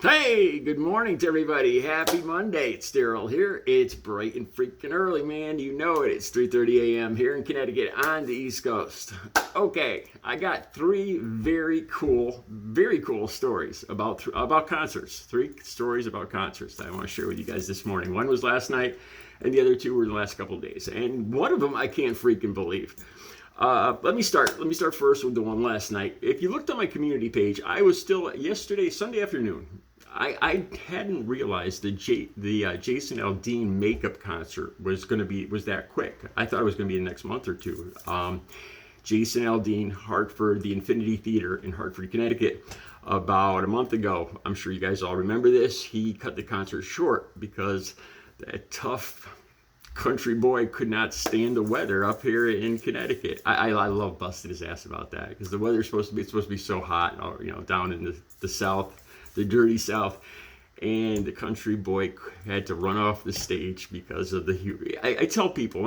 Hey, good morning to everybody. Happy Monday. It's Daryl here. It's bright and freaking early, man. You know it. It's 3:30 a.m. here in Connecticut on the East Coast. Okay, I got three very cool stories about concerts. Three stories about concerts that I want to share with you guys this morning. One was last night, and the other two were in the last couple of days. And one of them I can't freaking believe. Let me start first with the one last night. If you looked on my community page, I was still yesterday, Sunday afternoon. I hadn't realized the Jason Aldean makeup concert was that quick. I thought it was going to be the next month or two. Jason Aldean Hartford, the Infinity Theater in Hartford, Connecticut, about a month ago. I'm sure you guys all remember this. He cut the concert short because that tough country boy could not stand the weather up here in Connecticut. I love busting his ass about that because the weather's supposed to be so hot, down in the South, the dirty South, and the country boy had to run off the stage because of the heat. I've told people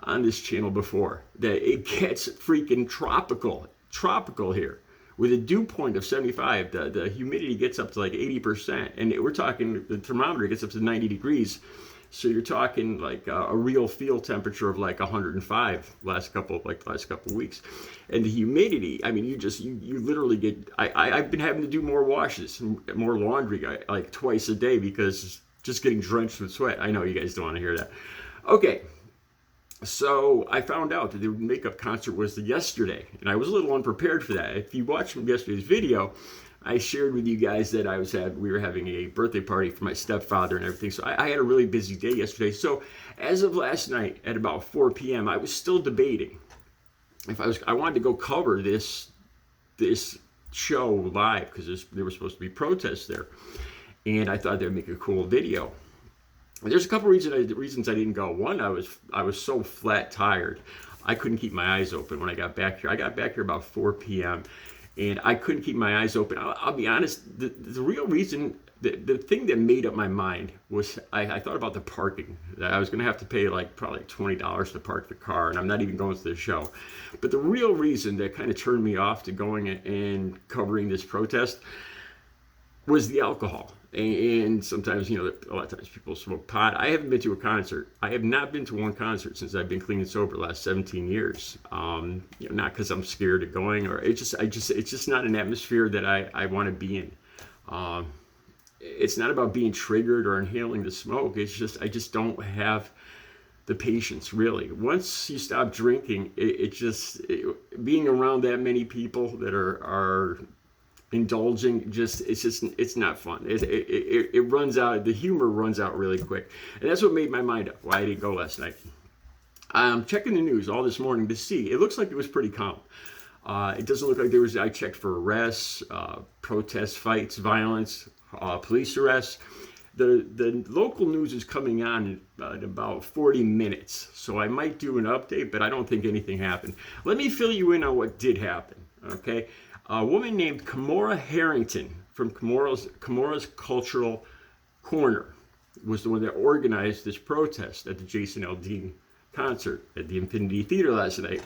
on this channel before that it gets freaking tropical here. With a dew point of 75, the humidity gets up to like 80%, and we're talking the thermometer gets up to 90 degrees. So you're talking like a real field temperature of like 105 last couple of weeks, and the humidity. I mean, you literally get. I've been having to do more washes, more laundry, like twice a day because just getting drenched with sweat. I know you guys don't want to hear that. Okay, so I found out that the makeup concert was yesterday, and I was a little unprepared for that. If you watched yesterday's video, I shared with you guys that we were having a birthday party for my stepfather and everything. So I had a really busy day yesterday. So as of last night at about 4 p.m., I was still debating if I wanted to go cover this show live because there was supposed to be protests there, and I thought they'd make a cool video. There's a couple reasons I didn't go. One, I was so flat tired, I couldn't keep my eyes open when I got back here. I got back here about 4 p.m. and I couldn't keep my eyes open. I'll be honest, the real reason, the thing that made up my mind was I thought about the parking. I was going to have to pay probably $20 to park the car, and I'm not even going to the show. But the real reason that kind of turned me off to going and covering this protest was the alcohol. And sometimes, a lot of times people smoke pot. I haven't been to a concert. I have not been to one concert since I've been clean and sober the last 17 years. Not because I'm scared of going, or it's just not an atmosphere that I want to be in. It's not about being triggered or inhaling the smoke. It's just I just don't have the patience, really. Once you stop drinking, being around that many people that are indulging, it's not fun. It runs out. The humor runs out really quick, and that's what made my mind up why I didn't go last night. I'm checking the news all this morning to see. It looks like it was pretty calm. It doesn't look like there was. I checked for arrests, protests, fights, violence, police arrests. The local news is coming on in about 40 minutes, so I might do an update, but I don't think anything happened. Let me fill you in on what did happen. Okay. A woman named Kimora Harrington from Kimora's Cultural Corner was the one that organized this protest at the Jason Aldean concert at the Infinity Theater last night.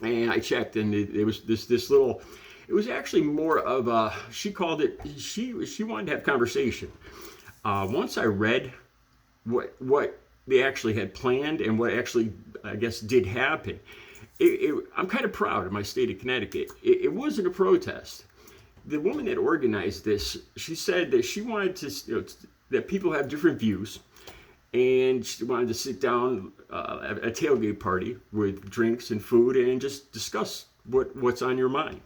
And I checked, and it was this little. It was actually more of a. She called it. She wanted to have conversation. Once I read what they actually had planned and what actually, I guess, did happen. I'm kind of proud of my state of Connecticut. It wasn't a protest. The woman that organized this, she said that she wanted to, that people have different views, and she wanted to sit down at a tailgate party with drinks and food and just discuss what's on your mind.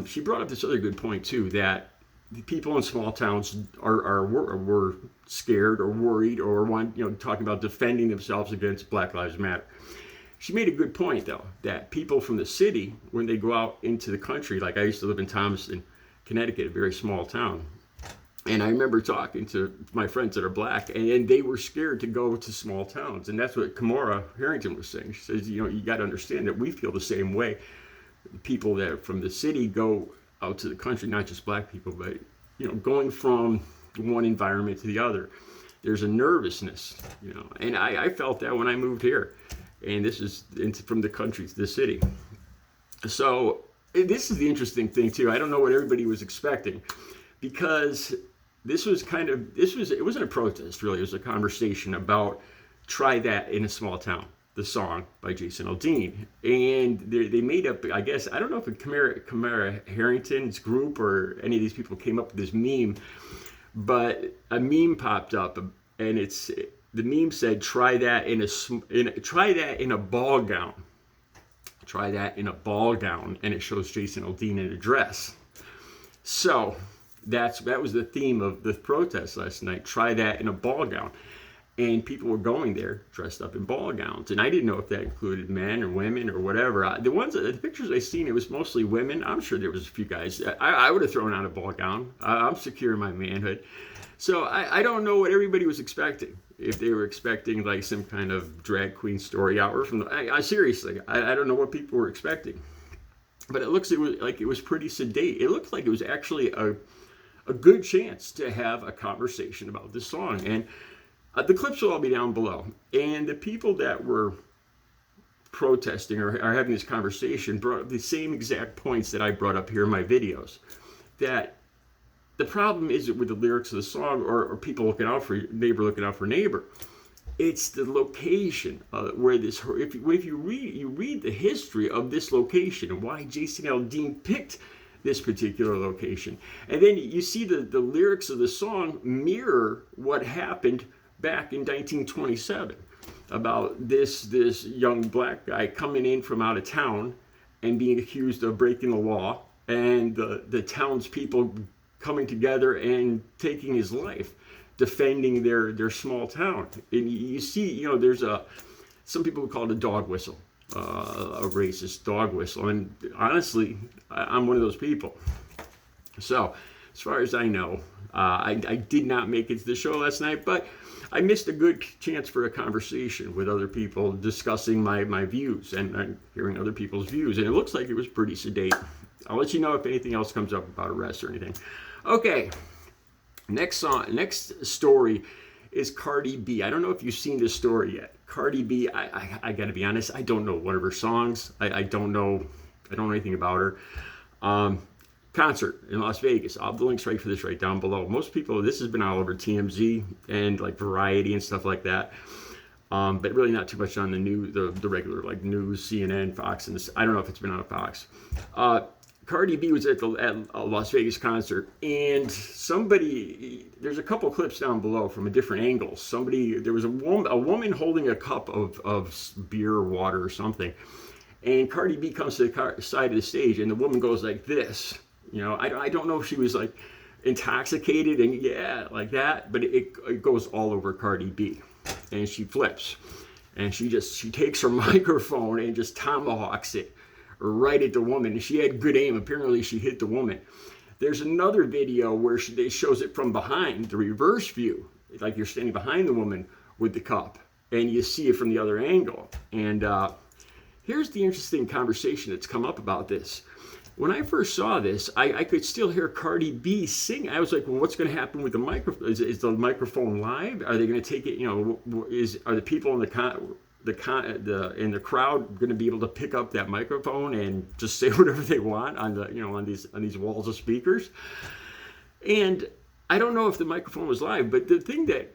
She brought up this other good point too, that the people in small towns were scared or worried or talking about defending themselves against Black Lives Matter. She made a good point, though, that people from the city, when they go out into the country, like I used to live in Thomaston, Connecticut, a very small town, and I remember talking to my friends that are black, and they were scared to go to small towns, and that's what Kimora Harrington was saying. She says, you got to understand that we feel the same way. The people that from the city go out to the country, not just black people, but going from one environment to the other, there's a nervousness, and I felt that when I moved here. And this is from the country to the city. So this is the interesting thing too. I don't know what everybody was expecting, because it wasn't a protest really. It was a conversation about Try That in a Small Town, the song by Jason Aldean. And they made up, I guess, I don't know if Kamara Harrington's group or any of these people came up with this meme, but a meme popped up, and the meme said, try that in a ball gown. Try that in a ball gown, and it shows Jason Aldean in a dress. So that was the theme of the protest last night. Try that in a ball gown. And people were going there dressed up in ball gowns. And I didn't know if that included men or women or whatever. The pictures I seen, it was mostly women. I'm sure there was a few guys. I would have thrown on a ball gown. I'm secure in my manhood. So I don't know what everybody was expecting. If they were expecting like some kind of drag queen story hour seriously, I don't know what people were expecting. But it was pretty sedate. It looked like it was actually a good chance to have a conversation about this song. And the clips will all be down below. And the people that were protesting or are having this conversation brought up the same exact points that I brought up here in my videos. That the problem isn't with the lyrics of the song or people looking out for neighbor. It's the location where this. If you read the history of this location and why Jason Aldean picked this particular location, and then you see the lyrics of the song mirror what happened back in 1927 about this young black guy coming in from out of town and being accused of breaking the law, and the townspeople coming together and taking his life, defending their small town. And you see, there's some people would call it a dog whistle, a racist dog whistle. And honestly, I'm one of those people. So as far as I know, I did not make it to the show last night, but I missed a good chance for a conversation with other people discussing my views and hearing other people's views. And it looks like it was pretty sedate. I'll let you know if anything else comes up about arrests or anything. Okay, next story is Cardi B. I don't know if you've seen this story yet. Cardi B, I got to be honest, I don't know one of her songs. I don't know anything about her. Concert in Las Vegas. I'll have the links right down below. Most people, this has been all over TMZ and like Variety and stuff like that. But really not too much on the news, the regular like news, CNN, Fox, and this. I don't know if it's been on Fox. Cardi B was at a Las Vegas concert, and there's a couple clips down below from a different angle. There was a woman holding a cup of beer or water or something, and Cardi B comes to the side of the stage, and the woman goes like this. I don't know if she was like intoxicated and like that, but it goes all over Cardi B, and she flips, and she takes her microphone and just tomahawks it right at the woman. And she had good aim. Apparently she hit the woman. There's another video where they shows it from behind, the reverse view, like you're standing behind the woman with the cup, and you see it from the other angle. And here's the interesting conversation that's come up about this. When I first saw this, I could still hear Cardi B sing. I was like, well, what's going to happen with the microphone? Is the microphone live? Are they going to take it? Are the people in the crowd going to be able to pick up that microphone and just say whatever they want on these walls of speakers? And I don't know if the microphone was live, but the thing that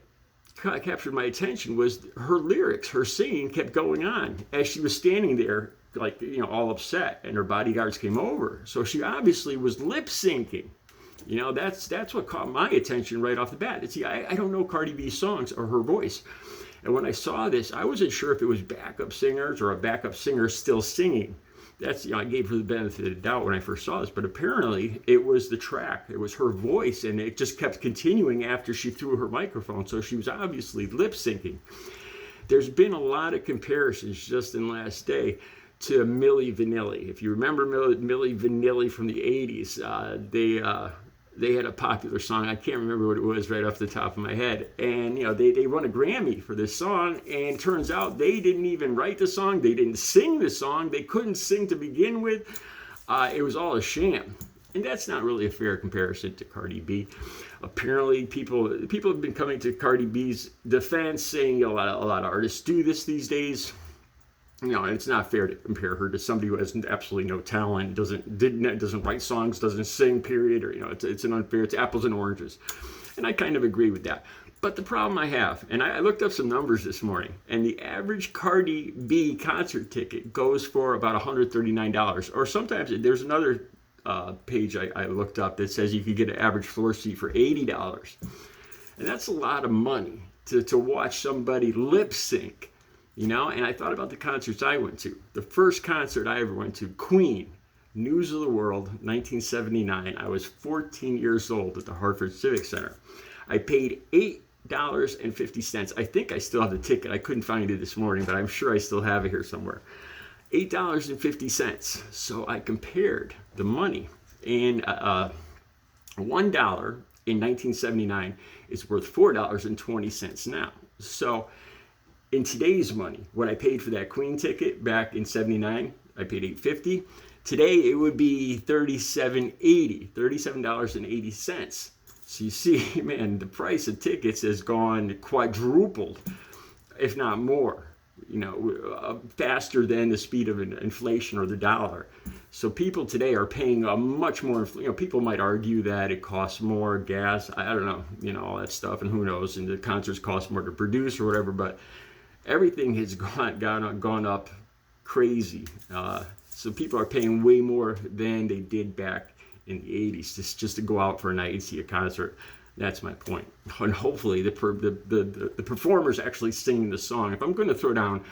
captured my attention was her lyrics. Her singing kept going on as she was standing there, all upset, and her bodyguards came over. So she obviously was lip syncing. That's what caught my attention right off the bat. See, I don't know Cardi B's songs or her voice. And when I saw this, I wasn't sure if it was backup singers or a backup singer still singing. I gave her the benefit of the doubt when I first saw this, but apparently it was the track. It was her voice, and it just kept continuing after she threw her microphone. So she was obviously lip syncing. There's been a lot of comparisons just in the last day to Milli Vanilli. If you remember Milli Vanilli from the 80s, they had a popular song. I can't remember what it was right off the top of my head. And they won a Grammy for this song, and turns out they didn't even write the song. They didn't sing the song. They couldn't sing to begin with. It was all a sham. And that's not really a fair comparison to Cardi B. Apparently, people have been coming to Cardi B's defense, saying a lot of artists do this these days. it's not fair to compare her to somebody who has absolutely no talent, doesn't write songs, doesn't sing, period, or it's an unfair. It's apples and oranges, and I kind of agree with that. But the problem I have, and I looked up some numbers this morning, and the average Cardi B concert ticket goes for about $139, or sometimes there's another page I looked up that says you could get an average floor seat for $80, and that's a lot of money to watch somebody lip sync. And I thought about the concerts I went to. The first concert I ever went to, Queen, News of the World, 1979. I was 14 years old at the Hartford Civic Center. I paid $8.50. I think I still have the ticket. I couldn't find it this morning, but I'm sure I still have it here somewhere. $8.50. So I compared the money, and $1 in 1979 is worth $4.20 now. So in today's money, what I paid for that Queen ticket back in '79, I paid $8.50. Today it would be $37.80. So you see, man, the price of tickets has gone quadrupled, if not more. Faster than the speed of inflation or the dollar. So people today are paying a much more. People might argue that it costs more gas. I don't know, all that stuff, and who knows? And the concerts cost more to produce or whatever, but everything has gone up crazy. So people are paying way more than they did back in the 80s just to go out for a night and see a concert. That's my point. And hopefully the performers actually singing the song. If I'm going to throw down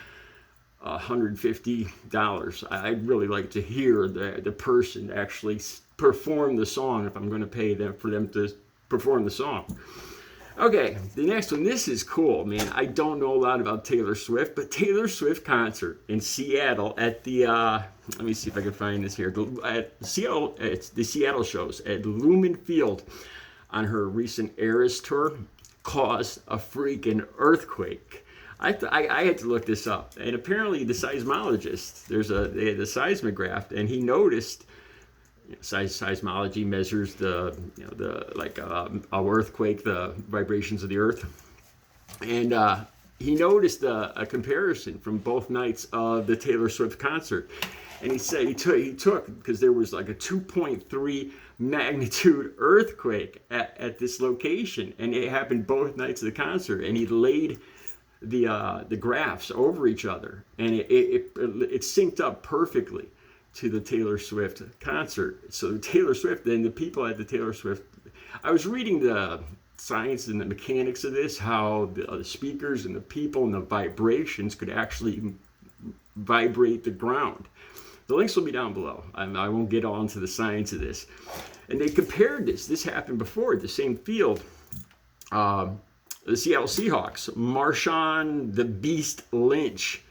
$150, I'd really like to hear the person actually perform the song if I'm going to pay them for them to perform the song. Okay, the next one. This is cool, man. I don't know a lot about Taylor Swift, but Taylor Swift concert in Seattle at the, let me see if I can find this here. It's the Seattle shows at Lumen Field on her recent Eras tour caused a freaking earthquake. I had to look this up, and apparently the seismologist, they had the seismograph, and he noticed. Seismology measures the earthquake, the vibrations of the earth, and he noticed a comparison from both nights of the Taylor Swift concert, and he said he took because there was like a 2.3 magnitude earthquake at this location, and it happened both nights of the concert, and he laid the graphs over each other, and it synced up perfectly to the Taylor Swift concert. So Taylor Swift, then the people at the Taylor Swift, I was reading the science and the mechanics of this, how the speakers and the people and the vibrations could actually vibrate the ground. The links will be down below. I won't get all into the science of this. And they compared this. This happened before at the same field. The Seattle Seahawks, Marshawn the Beast Lynch,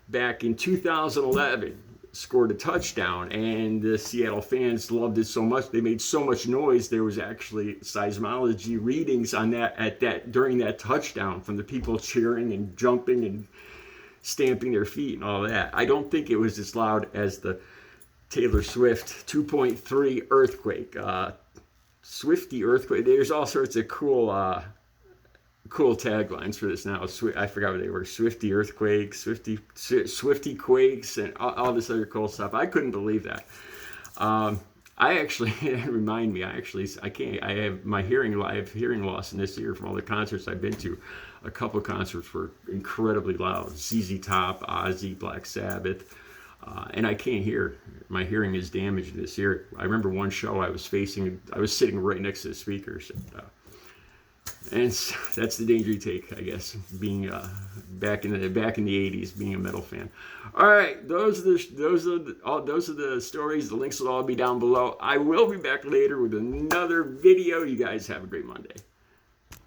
back in 2011. Scored a touchdown, and the Seattle fans loved it so much. They made so much noise. There was actually seismology readings on that during that touchdown from the people cheering and jumping and stamping their feet and all that. I don't think it was as loud as the Taylor Swift 2.3 earthquake. Swifty earthquake. There's all sorts of cool taglines for this now. I forgot what they were. Swifty earthquakes, Swifty quakes, and all this other cool stuff. I couldn't believe that. I actually, remind me, I can't, I have hearing loss in this year from all the concerts I've been to. A couple concerts were incredibly loud. ZZ Top, Ozzy, Black Sabbath, and I can't hear. My hearing is damaged this year. I remember one show I was sitting right next to the speakers. And that's the danger you take, I guess, being back in the 80s, being a metal fan. All right, those are the stories. The links will all be down below. I will be back later with another video. You guys have a great Monday.